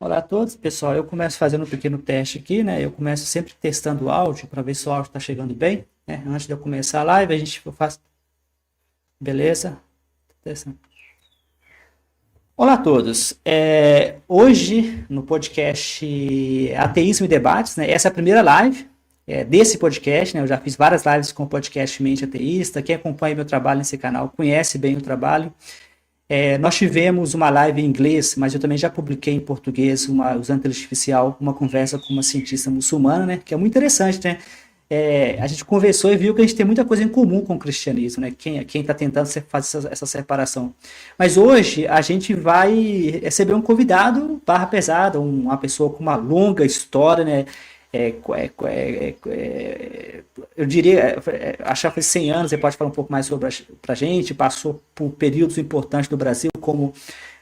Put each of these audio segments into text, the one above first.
Olá a todos, pessoal. Eu começo fazendo um pequeno teste aqui, né? Eu começo sempre testando o áudio para ver se o áudio está chegando bem, né? Antes de eu começar a live, eu faço. Beleza? Testando. Olá a todos. Hoje, no podcast Ateísmo e Debates, né? Essa é a primeira live desse podcast, né? Eu já fiz várias lives com o podcast Mente Ateísta. Quem acompanha meu trabalho nesse canal conhece bem o trabalho. Nós tivemos uma live em inglês, mas eu também já publiquei em português, usando inteligência artificial, uma conversa com uma cientista muçulmana, né? Que é muito interessante, né? A gente conversou e viu que a gente tem muita coisa em comum com o cristianismo, né? Quem está tentando fazer essa separação. Mas hoje a gente vai receber um convidado barra pesada, uma pessoa com uma longa história, né? Eu diria, achar que 100 anos, você pode falar um pouco mais sobre a gente, passou por períodos importantes do Brasil, como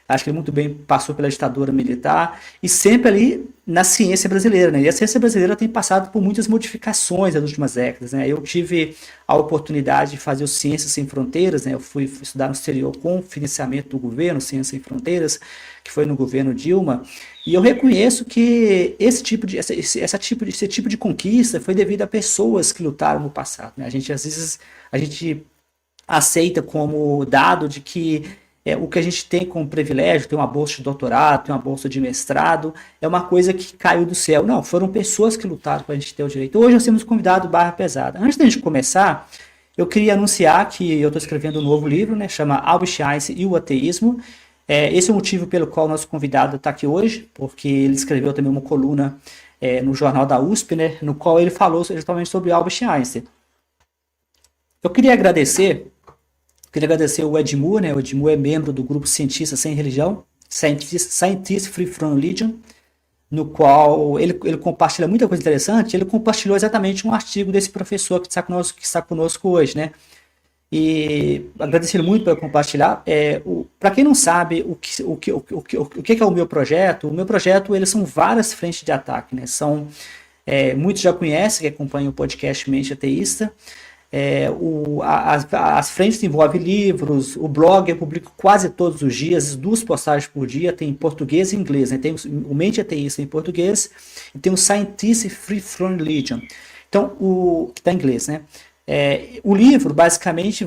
acho que ele muito bem passou pela ditadura militar, e sempre ali na ciência brasileira, né? E a ciência brasileira tem passado por muitas modificações nas últimas décadas, né? Eu tive a oportunidade de fazer o Ciências Sem Fronteiras, né? Eu fui estudar no exterior com financiamento do governo, Ciências Sem Fronteiras, que foi no governo Dilma, e eu reconheço que esse tipo de conquista foi devido a pessoas que lutaram no passado, né? Às vezes, a gente aceita como dado de que o que a gente tem como privilégio, tem uma bolsa de doutorado, tem uma bolsa de mestrado, é uma coisa que caiu do céu. Não, foram pessoas que lutaram para a gente ter o direito. Hoje nós temos convidado barra pesada. Antes da gente começar, eu queria anunciar que eu estou escrevendo um novo livro, né, chama Albert Einstein e o Ateísmo. Esse é o motivo pelo qual o nosso convidado está aqui hoje, porque ele escreveu também uma coluna no jornal da USP, né, no qual ele falou justamente sobre Albert Einstein. Eu queria agradecer o Edmur, né? O Edmur é membro do grupo Cientista Sem Religião, Scientist Free From Religion, no qual ele compartilha muita coisa interessante. Ele compartilhou exatamente um artigo desse professor que está conosco hoje, né? E agradecer muito por compartilhar. Para quem não sabe o que é o meu projeto, eles são várias frentes de ataque, né? Muitos já conhecem, que acompanham o podcast Mente Ateísta. As frentes envolvem livros, o blog eu publico quase todos os dias, 2 postagens por dia, tem em português e inglês, né? Tem o Mente Ateísta em português e tem o Scientist Free From Religion, então que está em inglês, né? O livro basicamente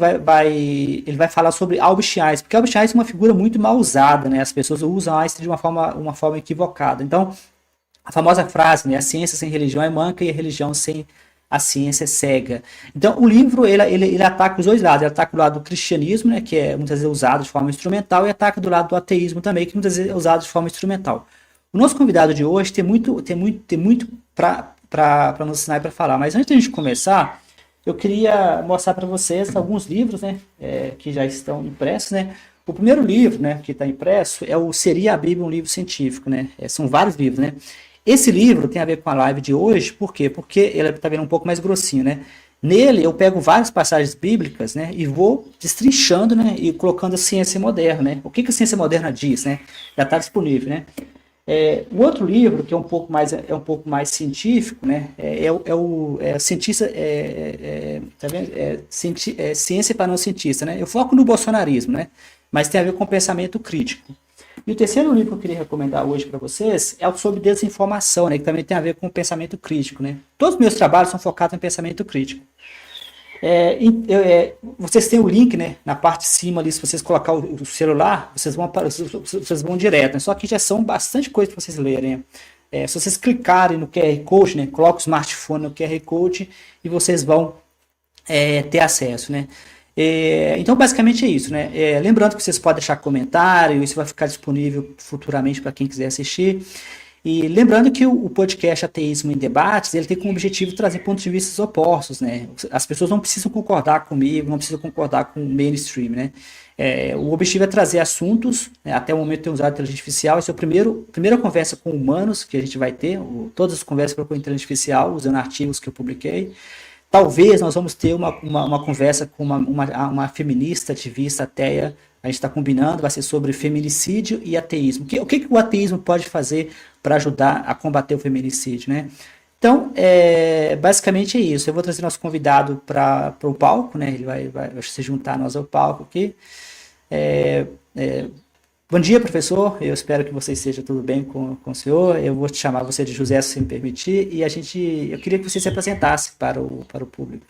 ele vai falar sobre Albert Einstein, porque Albert Einstein é uma figura muito mal usada, né? As pessoas usam Einstein de uma forma equivocada. Então a famosa frase, né? A ciência sem religião é manca e a religião sem a ciência é cega. Então, o livro ele ataca os dois lados. Ele ataca o lado do cristianismo, né, que é muitas vezes usado de forma instrumental, e ataca do lado do ateísmo também, que muitas vezes é usado de forma instrumental. O nosso convidado de hoje tem muito para nos ensinar e para falar. Mas antes de a gente começar, eu queria mostrar para vocês alguns livros, né, que já estão impressos, né. O primeiro livro, né, que está impresso é o Seria a Bíblia um livro científico, né. São vários livros, né. Esse livro tem a ver com a live de hoje, por quê? Porque ele está vendo um pouco mais grossinho, né? Nele eu pego várias passagens bíblicas, né, e vou destrinchando, né, e colocando a ciência moderna, né? O que a ciência moderna diz, né? Já está disponível, né? O outro livro que é um pouco mais científico, né? Cientista, tá vendo? Ciência para não cientista, né? Eu foco no bolsonarismo, né? Mas tem a ver com pensamento crítico. E o terceiro livro que eu queria recomendar hoje para vocês é o sobre desinformação, né, que também tem a ver com pensamento crítico, né? Todos os meus trabalhos são focados em pensamento crítico. Vocês têm o link, né, na parte de cima ali, se vocês colocar o celular, vocês vão direto, né? Só que já são bastante coisa para vocês lerem. Se vocês clicarem no QR Code, né, coloca o smartphone no QR Code e vocês vão ter acesso, né? Então, basicamente é isso, né? Lembrando que vocês podem deixar comentário, isso vai ficar disponível futuramente para quem quiser assistir. E lembrando que o podcast Ateísmo em Debates, ele tem como objetivo trazer pontos de vista opostos, né? As pessoas não precisam concordar comigo, não precisam concordar com o mainstream, né? O objetivo é trazer assuntos, né? Até o momento tem usado a inteligência artificial, esse é a primeira conversa com humanos que a gente vai ter, todas as conversas com a inteligência artificial, usando artigos que eu publiquei. Talvez nós vamos ter uma conversa com uma feminista, ativista, ateia. A gente está combinando, vai ser sobre feminicídio e ateísmo. O que o ateísmo pode fazer para ajudar a combater o feminicídio, né? Então, basicamente é isso. Eu vou trazer nosso convidado para o palco, né? Ele vai se juntar a nós ao palco aqui. Bom dia, professor. Eu espero que você esteja tudo bem com o senhor. Eu vou te chamar você de José, se me permitir, e eu queria que você se apresentasse para o público.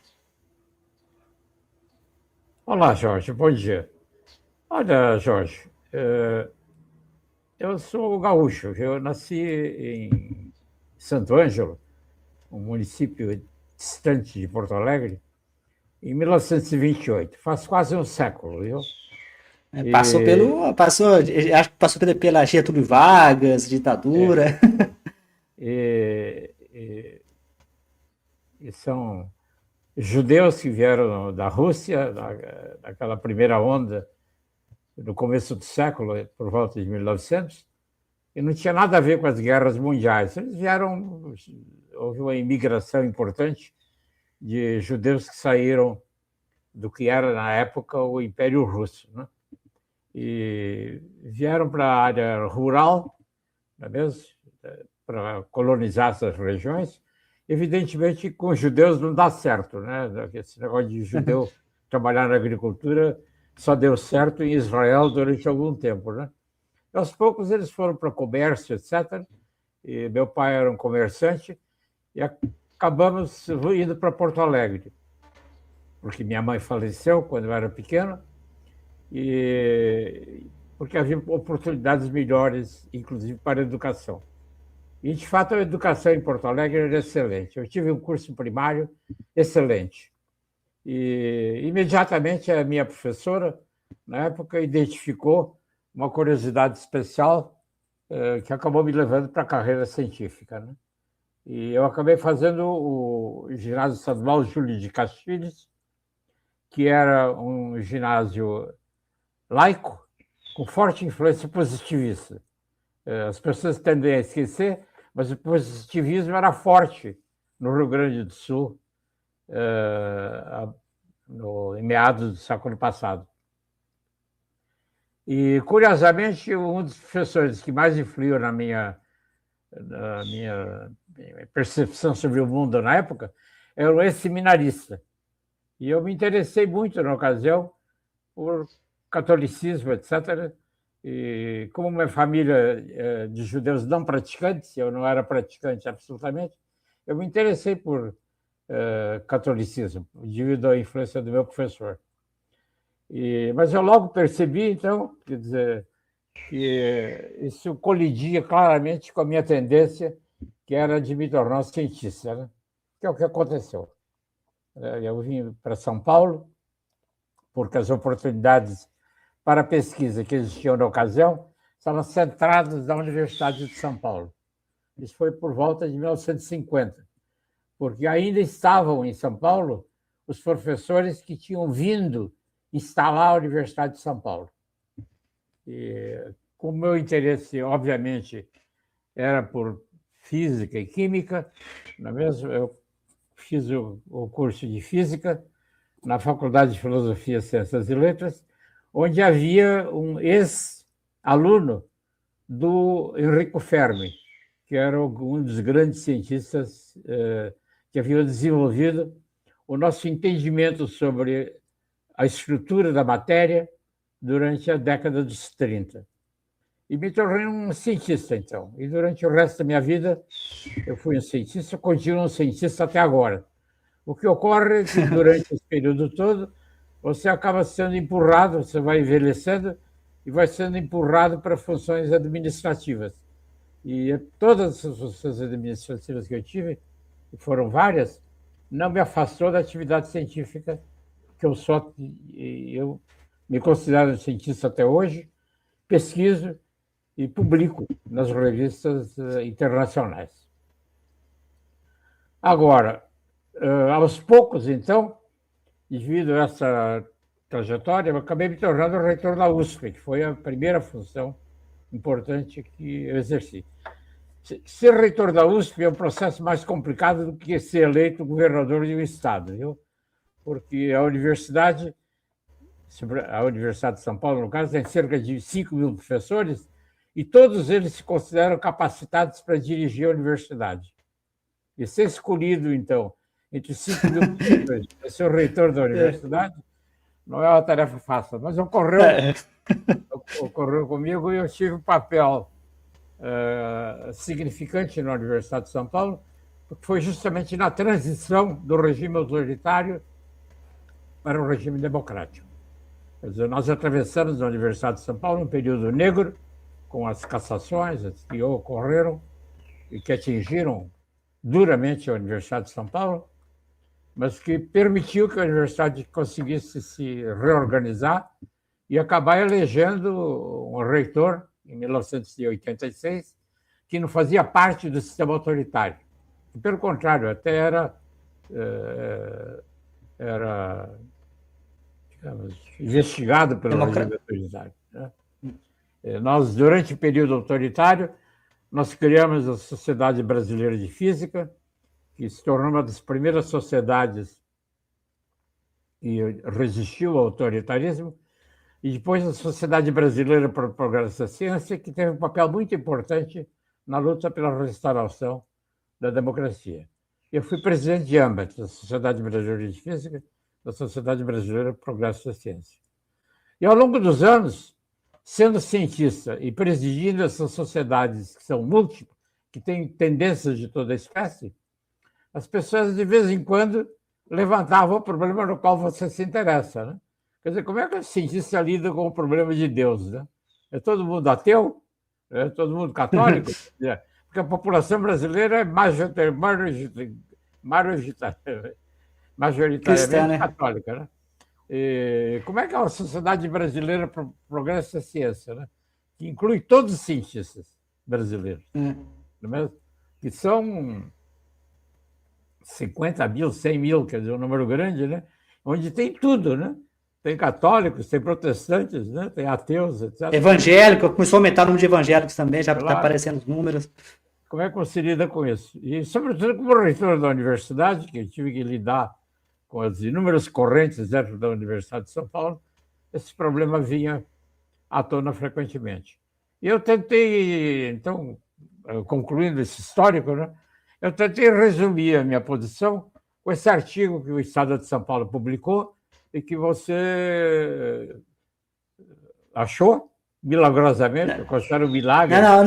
Olá, Jorge, bom dia. Olha, Jorge, eu sou gaúcho, eu nasci em Santo Ângelo, um município distante de Porto Alegre, em 1928. Faz quase um século, viu? E, Acho que passou pela Getúlio Vargas, é, ditadura. e, e- e são judeus que vieram da Rússia, naquela primeira onda, no começo do século, por volta de 1900, e não tinha nada a ver com as guerras mundiais. Eles vieram, houve uma imigração importante de judeus que saíram do que era, na época, o Império Russo, né? E vieram para a área rural, não é mesmo? Para colonizar essas regiões. Evidentemente, com os judeus não dá certo, né? Esse negócio de judeu trabalhar na agricultura só deu certo em Israel durante algum tempo, né? Aos poucos eles foram para comércio, etc. E meu pai era um comerciante e acabamos indo para Porto Alegre, porque minha mãe faleceu quando eu era pequeno e porque havia oportunidades melhores, inclusive para a educação. E, de fato, a educação em Porto Alegre era excelente. Eu tive um curso primário excelente. E, imediatamente, a minha professora, na época, identificou uma curiosidade especial que acabou me levando para a carreira científica, né? E eu acabei fazendo o ginásio estadual Júlio de Castilhos, que era um ginásio laico com forte influência positivista. As pessoas tendem a esquecer, mas o positivismo era forte no Rio Grande do Sul, em meados do século passado. E, curiosamente, um dos professores que mais influiu na minha percepção sobre o mundo na época era um ex-seminarista. E eu me interessei muito, na ocasião, por catolicismo, etc. E como minha família de judeus não praticantes, eu não era praticante absolutamente, eu me interessei por catolicismo, devido à influência do meu professor. Mas eu logo percebi, então, quer dizer, que isso colidia claramente com a minha tendência, que era de me tornar um cientista, né? Que é o que aconteceu. Eu vim para São Paulo, porque as oportunidades para a pesquisa que existiam na ocasião estavam centradas na Universidade de São Paulo. Isso foi por volta de 1950, porque ainda estavam em São Paulo os professores que tinham vindo instalar a Universidade de São Paulo. E, com o meu interesse, obviamente, era por física e química, não é mesmo? Eu fiz o curso de física na Faculdade de Filosofia, Ciências e Letras, onde havia um ex-aluno do Enrico Fermi, que era um dos grandes cientistas que haviam desenvolvido o nosso entendimento sobre a estrutura da matéria durante a década dos 30. E me tornei um cientista, então. E durante o resto da minha vida, eu fui um cientista, continuo um cientista até agora. O que ocorre é que, durante esse período todo, você acaba sendo empurrado, você vai envelhecendo e vai sendo empurrado para funções administrativas. E todas as funções administrativas que eu tive, e foram várias, não me afastou da atividade científica, que eu me considero cientista até hoje, pesquiso e publico nas revistas internacionais. Agora, aos poucos, então, devido a essa trajetória, eu acabei me tornando reitor da USP, que foi a primeira função importante que eu exerci. Ser reitor da USP é um processo mais complicado do que ser eleito governador de um estado, viu? Porque a Universidade de São Paulo, no caso, tem cerca de 5.000 professores e todos eles se consideram capacitados para dirigir a universidade. E ser escolhido, então, entre 5.000 professores ser o reitor da universidade não é uma tarefa fácil, mas ocorreu ocorreu comigo e eu tive um papel significante na Universidade de São Paulo, porque foi justamente na transição do regime autoritário para o regime democrático. Quer dizer, nós atravessamos na Universidade de São Paulo um período negro, com as cassações que ocorreram e que atingiram duramente a Universidade de São Paulo, mas que permitiu que a universidade conseguisse se reorganizar e acabar elegendo um reitor, em 1986, que não fazia parte do sistema autoritário. Pelo contrário, até era digamos, investigado pelo regime autoritário. Né? Nós, durante o período autoritário, nós criamos a Sociedade Brasileira de Física, que se tornou uma das primeiras sociedades que resistiu ao autoritarismo, e depois a Sociedade Brasileira para o Progresso da Ciência, que teve um papel muito importante na luta pela restauração da democracia. Eu fui presidente de ambas, da Sociedade Brasileira de Física e da Sociedade Brasileira para o Progresso da Ciência. E ao longo dos anos, sendo cientista e presidindo essas sociedades que são múltiplas, que têm tendências de toda espécie, as pessoas, de vez em quando, levantavam o problema no qual você se interessa. Né? Quer dizer, como é que o cientista lida com o problema de Deus? Né? É todo mundo ateu? É todo mundo católico? Porque a população brasileira é majoritariamente Cristã, né? católica. Né? E como é que é a Sociedade Brasileira para o Progresso da Ciência, né? Que inclui todos os cientistas brasileiros, não é? Que são 50 mil, 100 mil, quer dizer, um número grande, né? Onde tem tudo, né? Tem católicos, tem protestantes, né? Tem ateus, etc. Evangélico, começou a aumentar o número de evangélicos também, já está Claro. aparecendo os números. Como é que você lida com isso? E, sobretudo, como reitor da universidade, que eu tive que lidar com as inúmeras correntes dentro da Universidade de São Paulo, esse problema vinha à tona frequentemente. E eu tentei, então, concluindo esse histórico, né? Eu tentei resumir a minha posição com esse artigo que o Estado de São Paulo publicou e que você achou, milagrosamente, eu considero um milagre. Não,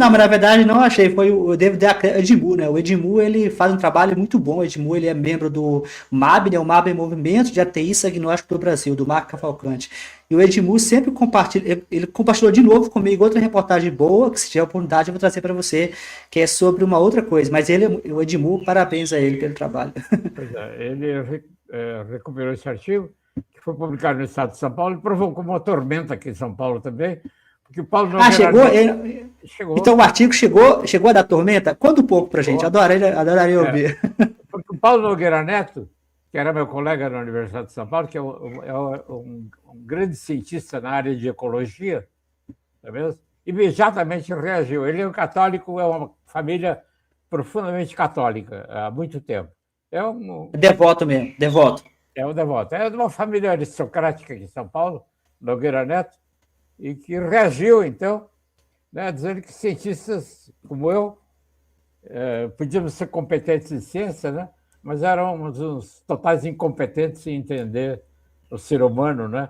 mas na verdade não achei, foi o Edmu, né? O Edmu, ele faz um trabalho muito bom. O Edmu, ele é membro do MAB, né? O MAB é o Movimento de Ateístas Agnósticos do Brasil, do Marco Cavalcante. E o Edmu sempre compartilha, ele compartilhou de novo comigo outra reportagem boa, que se tiver oportunidade eu vou trazer para você, que é sobre uma outra coisa. Mas o Edmu, parabéns a ele pelo trabalho. Pois é, ele recuperou esse artigo, que foi publicado no Estado de São Paulo, e provocou uma tormenta aqui em São Paulo também, porque o Paulo Nogueira chegou? Então o artigo chegou a dar tormenta? Conta um pouco para a gente, adoraria ouvir. Porque o Paulo Nogueira Neto, que era meu colega na Universidade de São Paulo, que é um grande cientista na área de ecologia, não é mesmo? Imediatamente reagiu. Ele é um católico, é uma família profundamente católica há muito tempo. Devoto mesmo, devoto. É um devoto. É de uma família aristocrática aqui em São Paulo, Nogueira Neto, e que reagiu, então, né, dizendo que cientistas como eu podíamos ser competentes em ciência, né, mas éramos uns totais incompetentes em entender o ser humano, né?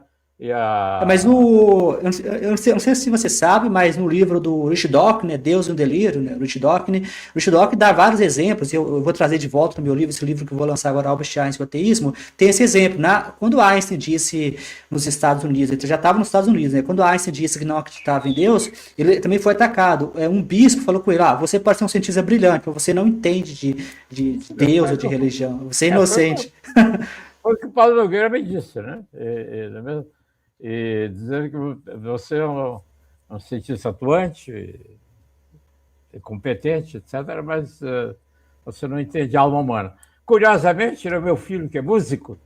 Mas eu não sei se você sabe, mas no livro do Richard Dawkins, né, Deus e o Delírio, né, Richard Dawkins dá vários exemplos. Eu vou trazer de volta no meu livro, esse livro que eu vou lançar agora, Albert Einstein, o ateísmo, tem esse exemplo. Quando Einstein disse nos Estados Unidos, ele já estava nos Estados Unidos, né, quando Einstein disse que não acreditava em Deus, ele também foi atacado. Um bispo falou com ele, você pode ser um cientista brilhante, mas você não entende de Deus ou de religião, você é inocente. Foi o que o Paulo Nogueira me disse, né? E dizendo que você é um cientista atuante, competente, etc., mas você não entende a alma humana. Curiosamente, ele é meu filho, que é músico,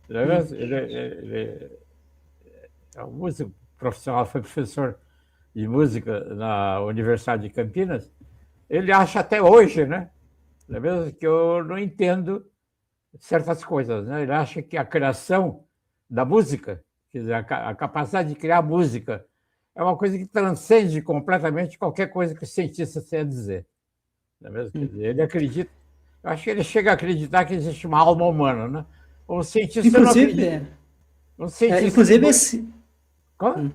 ele é um músico profissional, foi professor de música na Universidade de Campinas. Ele acha até hoje, né, que eu não entendo certas coisas. Né? Ele acha que a criação da música, quer dizer, a capacidade de criar música, é uma coisa que transcende completamente qualquer coisa que o cientista tenha a dizer. Não é mesmo? Quer dizer, ele acredita, eu acho que ele chega a acreditar que existe uma alma humana. Né? O cientista inclusive, não acredita. Inclusive esse... Como?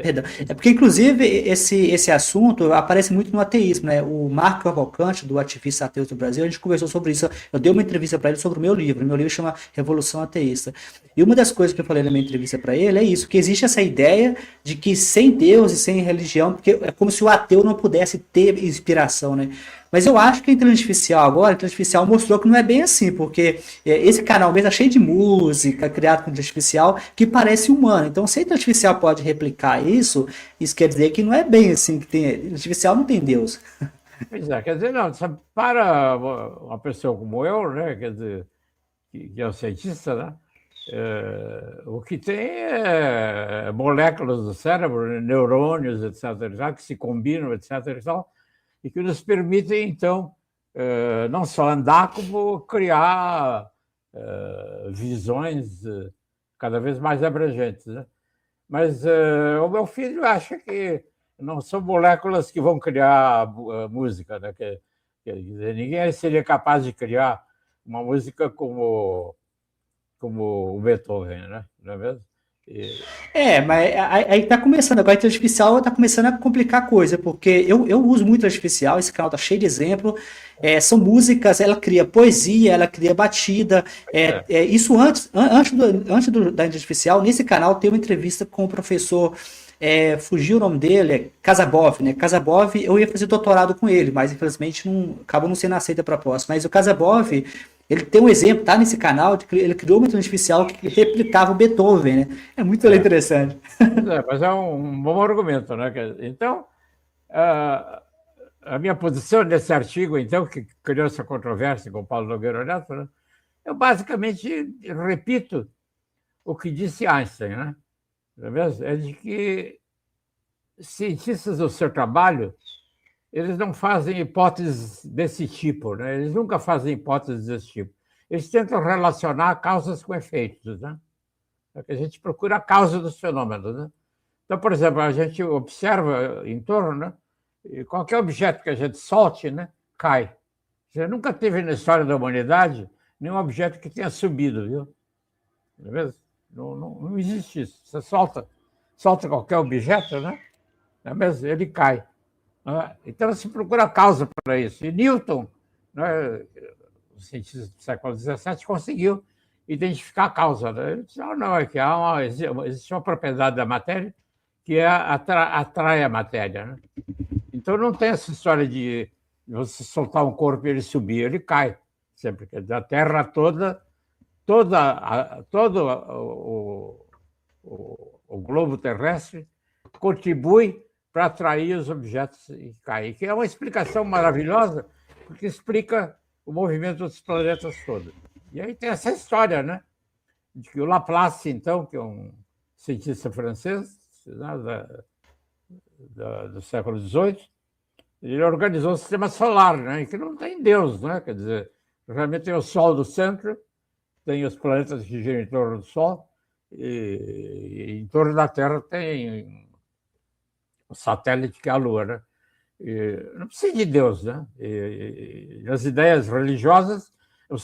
Perdão. É porque, inclusive, esse assunto aparece muito no ateísmo, né? O Marco Cavalcante, do Ativista Ateus do Brasil, a gente conversou sobre isso. Eu dei uma entrevista para ele sobre o meu livro. Meu livro chama Revolução Ateísta. E uma das coisas que eu falei na minha entrevista para ele é isso, que existe essa ideia de que sem Deus e sem religião, porque é como se o ateu não pudesse ter inspiração, né? Mas eu acho que a inteligência artificial agora, a inteligência artificial mostrou que não é bem assim, porque esse canal mesmo é cheio de música, criado com inteligência artificial, que parece humano. Então, se a inteligência artificial pode replicar isso quer dizer que não é bem assim, que tem, a inteligência artificial não tem Deus. Pois é, quer dizer, não, sabe, para uma pessoa como eu, né, quer dizer, que é um cientista, né, o que tem é moléculas do cérebro, né, neurônios, etc., já, que se combinam, etc., e tal, e que nos permitem, então, não só andar, como criar visões cada vez mais abrangentes, né? Mas o meu filho acha que não são moléculas que vão criar música, né? Quer dizer, ninguém seria capaz de criar uma música como o Beethoven, né? Não é mesmo? Mas aí tá começando, agora a inteligência artificial tá começando a complicar a coisa, porque eu uso muito a inteligência artificial, esse canal tá cheio de exemplo, são músicas, ela cria poesia, ela cria batida, isso da inteligência artificial, nesse canal tem uma entrevista com o professor, fugiu o nome dele, Casabov, né? Casabov, eu ia fazer doutorado com ele, mas infelizmente acabou não sendo aceita a proposta, mas o Casabov, ele tem um exemplo, tá nesse canal, de que ele criou uma inteligência artificial que replicava o Beethoven, né? É muito interessante. Mas é um bom argumento, né? Então, a minha posição nesse artigo, então, que criou essa controvérsia com o Paulo Nogueira Neto, né? Eu basicamente repito o que disse Einstein, né? É de que cientistas do seu trabalho, eles não fazem hipóteses desse tipo, né? Eles nunca fazem hipóteses desse tipo. Eles tentam relacionar causas com efeitos, né? A gente procura a causa dos fenômenos, né? Então, por exemplo, a gente observa em torno, né? E qualquer objeto que a gente solte, né, cai. Você nunca teve na história da humanidade nenhum objeto que tenha subido, viu? Não é mesmo? Não existe isso. Você solta qualquer objeto, né? Não é mesmo? Ele cai. Então, se procura a causa para isso. E Newton, né, o cientista do século XVII, conseguiu identificar a causa. Né? Ele disse, é que existe uma propriedade da matéria que atrai a matéria. Né? Então, não tem essa história de você soltar um corpo e ele subir, ele cai. Sempre. A Terra toda todo o globo terrestre contribui para atrair os objetos e cair, que é uma explicação maravilhosa, porque explica o movimento dos planetas todos. E aí tem essa história, né? De que o Laplace, então, que é um cientista francês, né, do século XVIII, ele organizou o sistema solar, né? Que não tem Deus, né? Quer dizer, realmente tem o Sol do centro, tem os planetas que giram em torno do Sol, e em torno da Terra tem o satélite que é a Lua, né? Não precisa de Deus, né? As ideias religiosas,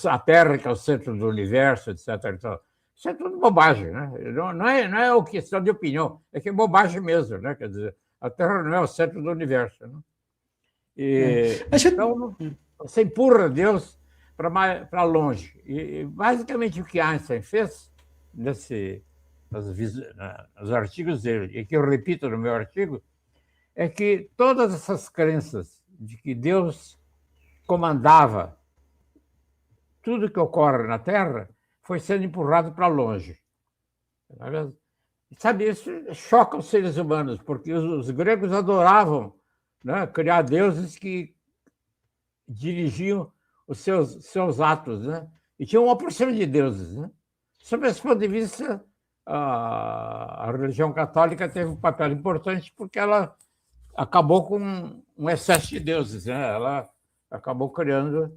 a Terra que é o centro do universo, etc. Então, isso é tudo bobagem, né? Não é uma questão de opinião, é que é bobagem mesmo, né? Quer dizer, a Terra não é o centro do universo, né? Então, você empurra Deus para longe. E basicamente o que Einstein fez nos artigos dele, e que eu repito no meu artigo, é que todas essas crenças de que Deus comandava tudo que ocorre na Terra foi sendo empurrado para longe. Sabe, isso choca os seres humanos, porque os gregos adoravam, né, criar deuses que dirigiam os seus atos, né? E tinha uma porção de deuses, né? Sob esse ponto de vista, a religião católica teve um papel importante porque ela acabou com um excesso de deuses, né? Ela acabou criando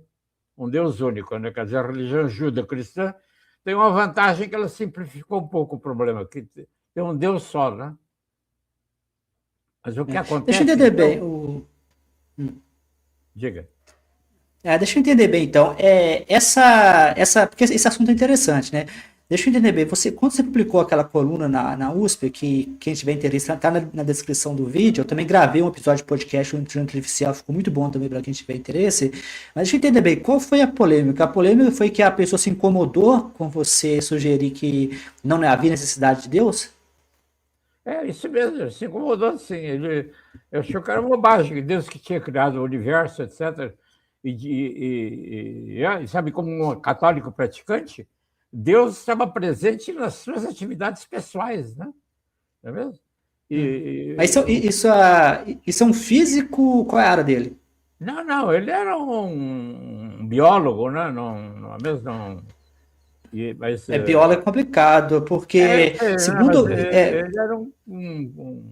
um Deus único, né? Quer dizer, a religião judaico-cristã tem uma vantagem que ela simplificou um pouco o problema, que tem um Deus só, né? Mas o que acontece... Deixa eu entender bem. Diga. Deixa eu entender bem, então. Porque esse assunto é interessante, né? deixa eu entender bem, quando você publicou aquela coluna na USP, que quem tiver interesse está na descrição do vídeo, eu também gravei um episódio de podcast, o Inteligência Artificial, ficou muito bom também para quem tiver interesse, mas deixa eu entender bem, qual foi a polêmica? A polêmica foi que a pessoa se incomodou com você sugerir que não havia necessidade de Deus? É isso mesmo, ele se incomodou assim. Ele achou que era bobagem, que Deus que tinha criado o universo, etc. E sabe, como um católico praticante, Deus estava presente nas suas atividades pessoais, né? Não é mesmo? Mas isso é um físico, qual é a área dele? Não, ele era um biólogo, né? Não é mesmo? Não, mas Biólogo é complicado, porque, mas segundo. ele era um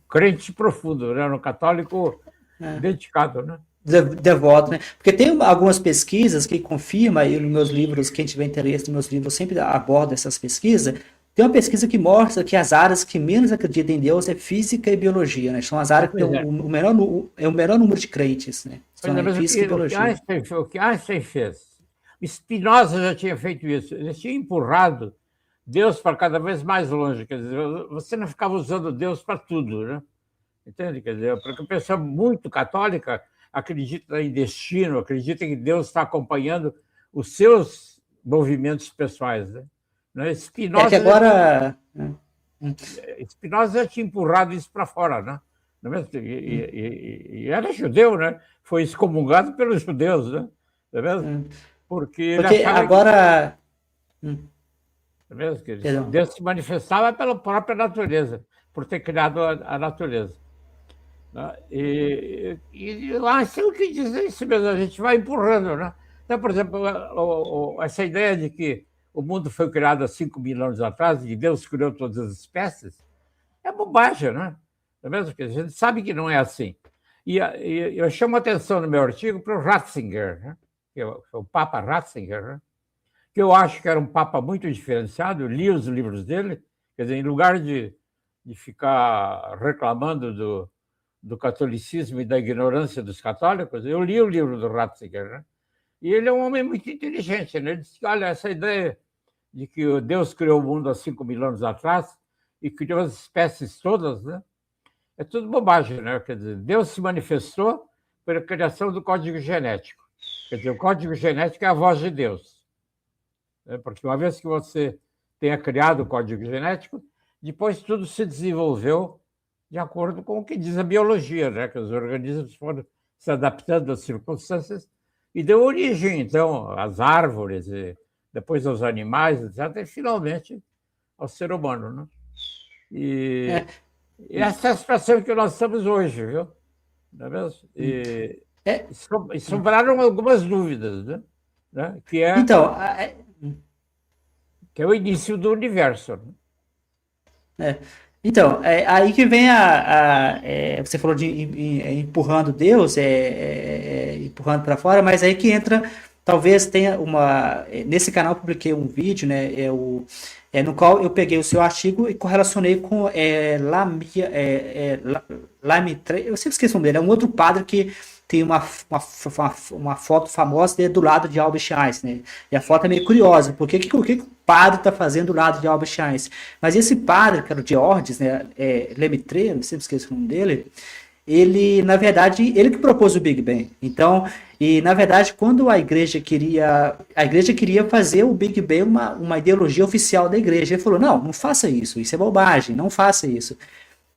crente profundo, né? Um católico dedicado, né? Devoto, né? Porque tem algumas pesquisas que confirmam, e nos meus livros, quem tiver interesse nos meus livros, eu sempre abordo essas pesquisas. Tem uma pesquisa que mostra que as áreas que menos acreditam em Deus é física e biologia, né? São as áreas que tem Pois é. o menor número de crentes, né? Pois São é, em mas física e biologia. O que Einstein fez, Spinoza já tinha feito isso, ele tinha empurrado Deus para cada vez mais longe, quer dizer, você não ficava usando Deus para tudo, né? Entende? Quer dizer, porque a pessoa muito católica acredita em destino, acredita que Deus está acompanhando os seus movimentos pessoais, né? É que agora. Spinoza já tinha empurrado isso para fora, né? Não é mesmo? E era judeu, né? Foi excomungado pelos judeus, né? Não é mesmo? Porque ele Porque achava agora. não é mesmo? Que Perdão. Deus se manifestava pela própria natureza, por ter criado a natureza. Né? Eu acho que diz isso mesmo, a gente vai empurrando, né? Então, por exemplo, essa ideia de que o mundo foi criado há 5.000 anos atrás e Deus criou todas as espécies, é bobagem, né? Não é mesmo? Porque a gente sabe que não é assim. E eu chamo a atenção no meu artigo para o Ratzinger, né? Que é o Papa Ratzinger, né? Que eu acho que era um Papa muito diferenciado, eu li os livros dele, quer dizer, em lugar de ficar reclamando do catolicismo e da ignorância dos católicos, eu li o livro do Ratzinger, né? E ele é um homem muito inteligente, né? Ele disse que, olha, essa ideia de que Deus criou o mundo há 5.000 anos atrás e criou as espécies todas, né? É tudo bobagem, né? Quer dizer, Deus se manifestou pela criação do código genético. Quer dizer, o código genético é a voz de Deus. Né? Porque uma vez que você tenha criado o código genético, depois tudo se desenvolveu de acordo com o que diz a biologia, né? Que os organismos foram se adaptando às circunstâncias e deu origem, então, às árvores, e depois aos animais, etc., e finalmente ao ser humano, né? E essa é a situação que nós estamos hoje, viu? Não é mesmo? E sobraram algumas dúvidas, né? Então, Que é o início do universo. Né? Então, aí que vem você falou de empurrando Deus, empurrando para fora, mas aí que entra, talvez tenha nesse canal eu publiquei um vídeo, né, no qual eu peguei o seu artigo e correlacionei com Lame, eu sempre esqueço o nome dele, é um outro padre que tem uma foto famosa dele do lado de Albert Einstein, né? E a foto é meio curiosa, porque o que o padre está fazendo do lado de Albert Einstein? Mas esse padre, que era o Georges, né, Lemaitre, não sempre esqueço o nome dele, ele, na verdade, ele que propôs o Big Bang. Então, e na verdade, quando a igreja queria fazer o Big Bang uma ideologia oficial da igreja, ele falou, não faça isso é bobagem, não faça isso.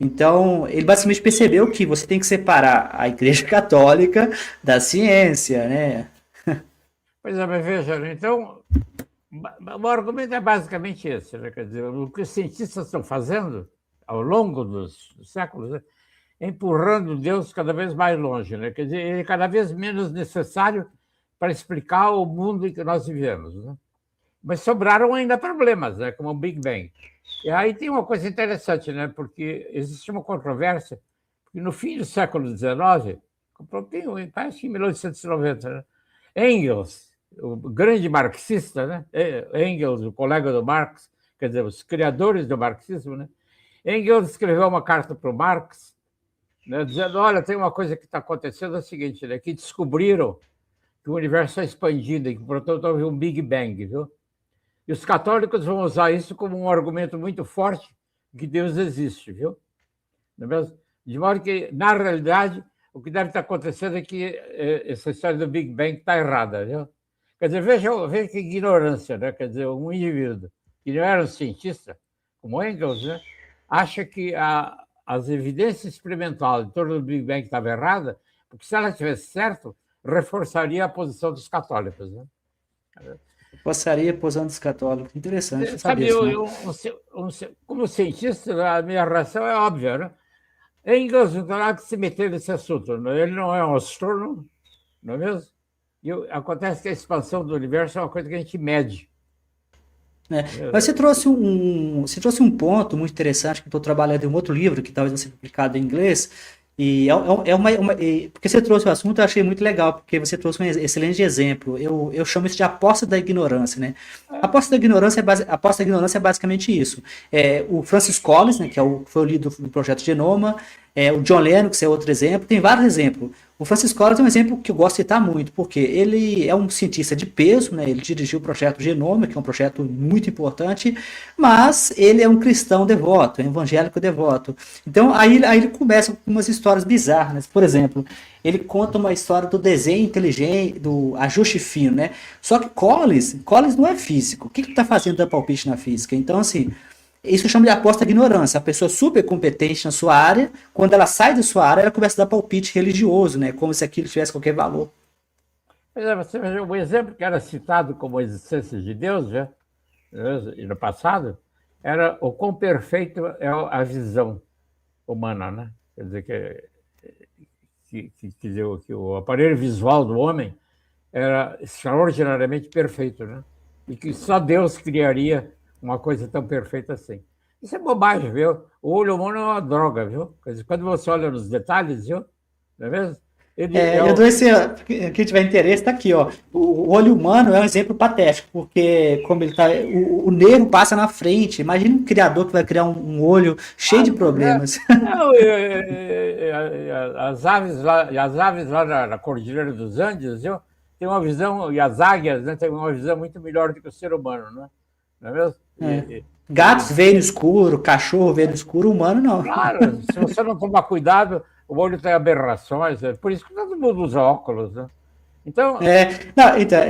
Então, ele basicamente percebeu que você tem que separar a Igreja Católica da ciência, né? Pois é, mas veja, então, o argumento é basicamente esse, né? Quer dizer, o que os cientistas estão fazendo ao longo dos séculos, né? É empurrando Deus cada vez mais longe, né? Quer dizer, ele é cada vez menos necessário para explicar o mundo em que nós vivemos, né? Mas sobraram ainda problemas, né? Como o Big Bang. E aí tem uma coisa interessante, né? Porque existe uma controvérsia, porque no fim do século XIX, parece que em 1890, né? Engels, o grande marxista, né? Engels, o colega do Marx, quer dizer, os criadores do marxismo, né? Engels escreveu uma carta para o Marx, né? Dizendo, olha, tem uma coisa que está acontecendo, é o seguinte, né? Que descobriram que o universo está expandindo e que, portanto, houve um Big Bang, viu? E os católicos vão usar isso como um argumento muito forte que Deus existe, viu? Não é mesmo? De modo que, na realidade, o que deve estar acontecendo é que essa história do Big Bang está errada, viu? Quer dizer, veja que ignorância, né? Quer dizer, um indivíduo que não era um cientista, como Engels, né? Acha que as evidências experimentais em torno do Big Bang estavam erradas, porque se ela estivesse certo, reforçaria a posição dos católicos, né? Passaria posando dos católicos. Interessante, não sabia Sabe, disso, não. como cientista, a minha reação é óbvia, né? Engels não tem nada que se meter nesse assunto. Ele não é um astrônomo, não é mesmo? Acontece que a expansão do universo é uma coisa que a gente mede. É, mas você trouxe um ponto muito interessante que estou trabalhando em um outro livro que talvez vai ser publicado em inglês. E porque você trouxe o assunto, eu achei muito legal, porque você trouxe um excelente exemplo. Eu chamo isso de aposta da ignorância, né? A aposta da ignorância é basicamente isso. O Francis Collins, né, que foi o líder do projeto Genoma, o John Lennox é outro exemplo, tem vários exemplos. O Francis Collins é um exemplo que eu gosto de citar muito, porque ele é um cientista de peso, né? Ele dirigiu o projeto Genoma, que é um projeto muito importante, mas ele é um cristão devoto, um evangélico devoto. Então, aí ele começa com umas histórias bizarras, né? Por exemplo, ele conta uma história do desenho inteligente, do ajuste fino, né? Só que Collins não é físico. O que ele está fazendo da palpite na física? Então, assim, isso chama de aposta da ignorância. A pessoa super competente na sua área, quando ela sai da sua área, ela começa a dar palpite religioso, né? Como se aquilo tivesse qualquer valor. Pois é, você veja, o exemplo que era citado como a existência de Deus, já, e no passado, era o quão perfeito é a visão humana, né? Quer dizer, que o aparelho visual do homem era extraordinariamente perfeito, né? E que só Deus criaria uma coisa tão perfeita assim. Isso é bobagem, viu? O olho humano é uma droga, viu? Quer dizer, quando você olha nos detalhes, viu? Não é mesmo? Ele é Eu o... dou quem tiver interesse, está aqui, ó. O olho humano é um exemplo patético, porque como ele tá, o nervo passa na frente. Imagina um criador que vai criar um olho cheio de problemas. Não, as aves lá na Cordilheira dos Andes, viu? Tem uma visão, e as águias, né, tem uma visão muito melhor do que o ser humano, né? Não é mesmo? Gatos veem no escuro, cachorro vê no escuro, humano não. Claro, se você não tomar cuidado, o olho tem aberrações, é por isso que todo mundo usa óculos, né? Então, Não, então,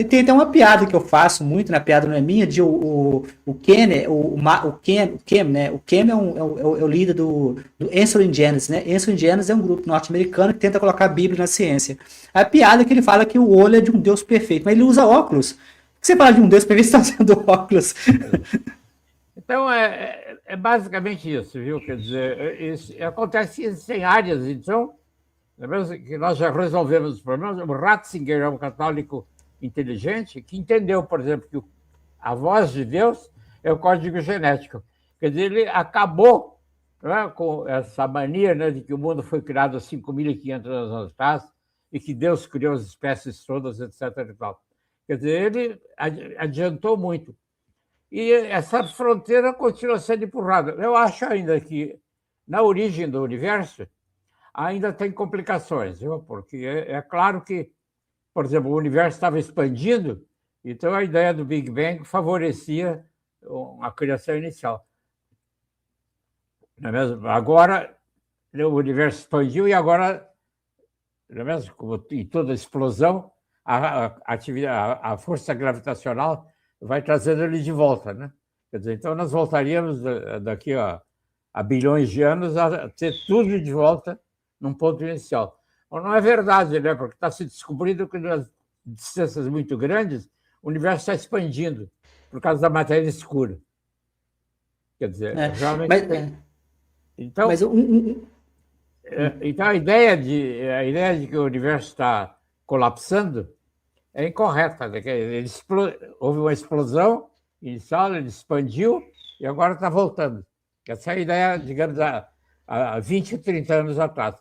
tem até uma piada que eu faço muito, na piada não é minha, de o Ken, o Ken, né? O Ken é o líder do Answering Genesis, né? Answering Genesis é um grupo norte-americano que tenta colocar a Bíblia na ciência. A piada é que ele fala que o olho é de um Deus perfeito, mas ele usa óculos. Por que você fala de um Deus perfeito e está usando óculos? então é basicamente isso, viu? Quer dizer, acontece isso em áreas, então, é mesmo que nós já resolvemos os problemas. O Ratzinger é um católico inteligente que entendeu, por exemplo, que a voz de Deus é o código genético. Quer dizer, ele acabou, né, com essa mania, né, de que o mundo foi criado há 5.500 anos atrás e que Deus criou as espécies todas, etc. E tal. Quer dizer, ele adiantou muito. E essa fronteira continua sendo empurrada. Eu acho ainda que, na origem do universo, ainda tem complicações, viu? Porque é claro que, por exemplo, o universo estava expandindo, então a ideia do Big Bang favorecia a criação inicial. Não é mesmo? Agora, o universo expandiu e agora, não é mesmo? Como em toda explosão, a força gravitacional vai trazendo ele de volta, né? Quer dizer, então nós voltaríamos daqui a bilhões de anos a ter tudo de volta num ponto inicial. Mas não é verdade, né? Porque está se descobrindo que nas distâncias muito grandes o universo está expandindo por causa da matéria escura. Quer dizer, realmente Mas, tem. mas Então, então a ideia de que o universo está colapsando é incorreta. Né? Houve uma explosão inicial, ele expandiu e agora está voltando. Essa é a ideia, digamos, há 20, 30 anos atrás.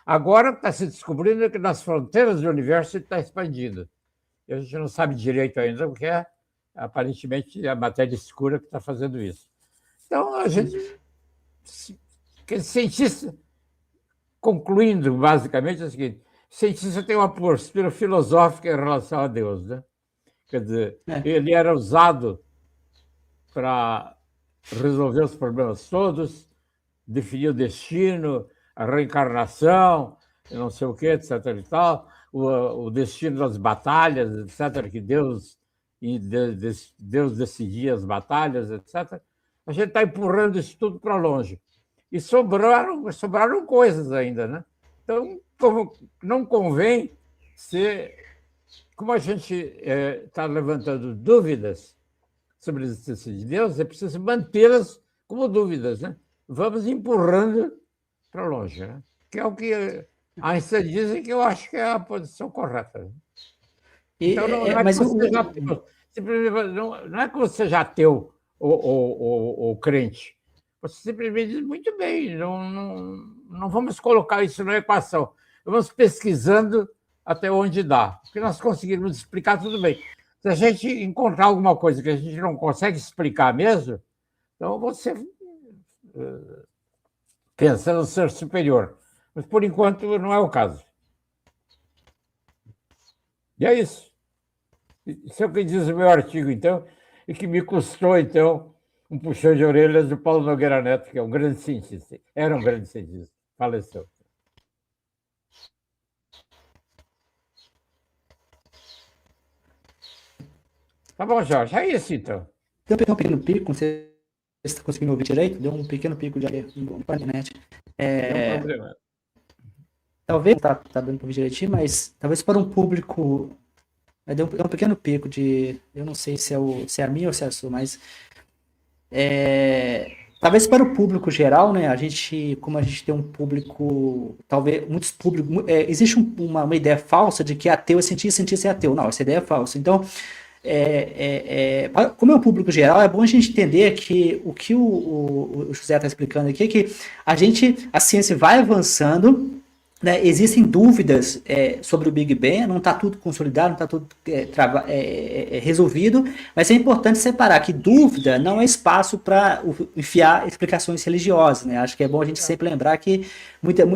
Agora está se descobrindo que nas fronteiras do universo ele está expandindo. E a gente não sabe direito ainda o que é, aparentemente, a matéria escura que está fazendo isso. Então, a gente, cientista, concluindo, basicamente, é o seguinte: cientista tem uma postura filosófica em relação a Deus, né? Quer dizer, É. ele era usado para resolver os problemas todos, definir o destino, a reencarnação, e não sei o que, etc. e tal, o destino das batalhas, etc., que Deus decidia as batalhas, etc. A gente está empurrando isso tudo para longe. E sobraram coisas ainda, né? Então, não convém ser. Como a gente está levantando dúvidas sobre a existência de Deus, é preciso mantê-las como dúvidas, né? Vamos empurrando para longe, né? Que é o que Einstein diz e que eu acho que é a posição correta. Né? Então, não é que Mas você seja ateu, simplesmente não é que você seja ateu ou crente. Você simplesmente diz, muito bem, não vamos colocar isso na equação. Vamos pesquisando até onde dá. Porque nós conseguimos explicar tudo bem. Se a gente encontrar alguma coisa que a gente não consegue explicar mesmo, então você pensa no ser superior. Mas, por enquanto, não é o caso. E é isso. Isso é o que diz o meu artigo, então, e que me custou, então, um puxão de orelhas do Paulo Nogueira Neto, que é um grande cientista. Era um grande cientista. Faleceu. Tá bom, Jorge. É isso, então. deu um pequeno pico, não sei se está conseguindo ouvir direito, deu um pequeno pico de areia na internet. Não é um problema. Talvez tá dando para ouvir direitinho, mas talvez para um público. Deu um pequeno pico de. Eu não sei se é a minha ou se é a sua, mas. Talvez para o público geral, né? Como a gente tem um público. Talvez muitos públicos. Existe uma ideia falsa de que ateu é cientista, cientista é ateu. Não, essa ideia é falsa. Então, como é um público geral, é bom a gente entender que o que o José está explicando aqui é que a ciência vai avançando, né? Existem dúvidas sobre o Big Bang, não está tudo consolidado, não está tudo resolvido, mas é importante separar que dúvida não é espaço para enfiar explicações religiosas, né? Acho que é bom a gente sempre lembrar que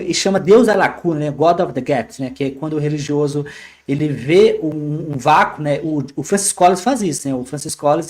e chama Deus a lacuna, né? God of the Gaps, né? Que é quando o religioso ele vê um vácuo, né? O Francis Collins faz isso, né? O Francis Collins,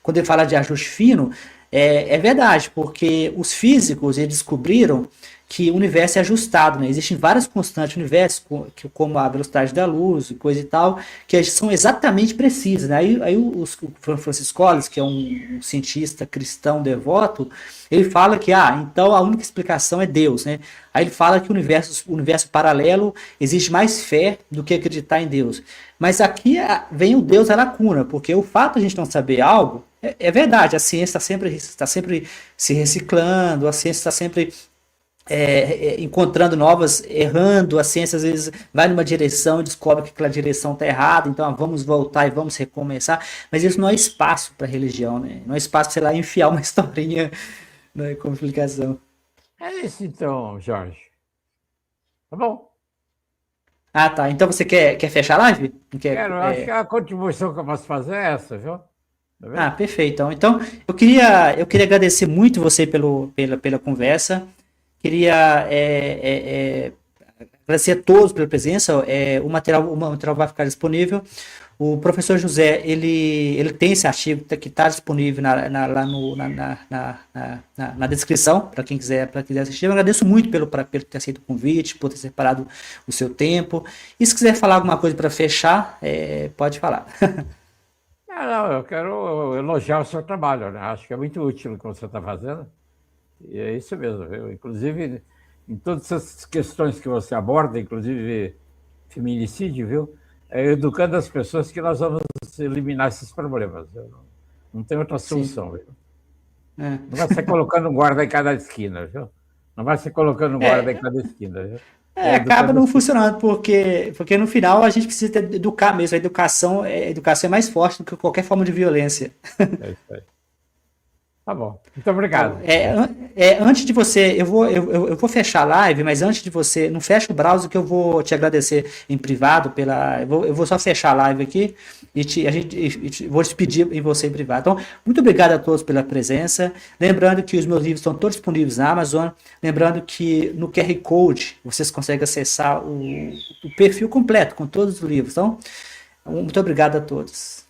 quando ele fala de ajuste fino, é verdade, porque os físicos eles descobriram que o universo é ajustado, né? Existem várias constantes no universo, como a velocidade da luz e coisa e tal, que são exatamente precisas, né? Aí o Francis Collins, que é um cientista cristão devoto, ele fala que, então a única explicação é Deus, né? Aí ele fala que o universo paralelo exige mais fé do que acreditar em Deus. Mas aqui vem o Deus à lacuna, porque o fato de a gente não saber algo, é verdade, a ciência está sempre se reciclando, a ciência está sempre encontrando errando, a ciência às vezes vai numa direção e descobre que aquela direção está errada, então vamos voltar e vamos recomeçar, mas isso não é espaço para religião, né? Não é espaço para, sei lá, enfiar uma historinha na complicação. É isso então, Jorge. Tá bom? Tá. Então você quer fechar a live? Quero, acho que a contribuição que eu posso fazer é essa, viu? Tá perfeito. Então, eu queria agradecer muito você pela conversa. Queria agradecer a todos pela presença. O material vai ficar disponível. O professor José, ele tem esse artigo que está disponível lá na descrição, para quem quiser assistir. Eu agradeço muito pelo ter aceito o convite, por ter separado o seu tempo. E se quiser falar alguma coisa para fechar, pode falar. Não, eu quero elogiar o seu trabalho, né? Acho que é muito útil o que você está fazendo. E é isso mesmo, viu? Inclusive, em todas essas questões que você aborda, inclusive feminicídio, viu? Educando as pessoas que nós vamos eliminar esses problemas. Não tem outra solução, viu? Não vai ser colocando um guarda em cada esquina, viu? Não vai ser colocando um guarda em cada esquina, viu? Acaba não funcionando, porque no final a gente precisa educar mesmo. A educação é mais forte do que qualquer forma de violência. É isso aí. Tá bom, muito obrigado. Antes de você, eu vou fechar a live, mas antes de você, não fecha o browser que eu vou te agradecer em privado eu vou só fechar a live aqui e vou despedir em você em privado. Então, muito obrigado a todos pela presença. Lembrando que os meus livros estão todos disponíveis na Amazon. Lembrando que no QR Code vocês conseguem acessar o perfil completo com todos os livros. Então, muito obrigado a todos.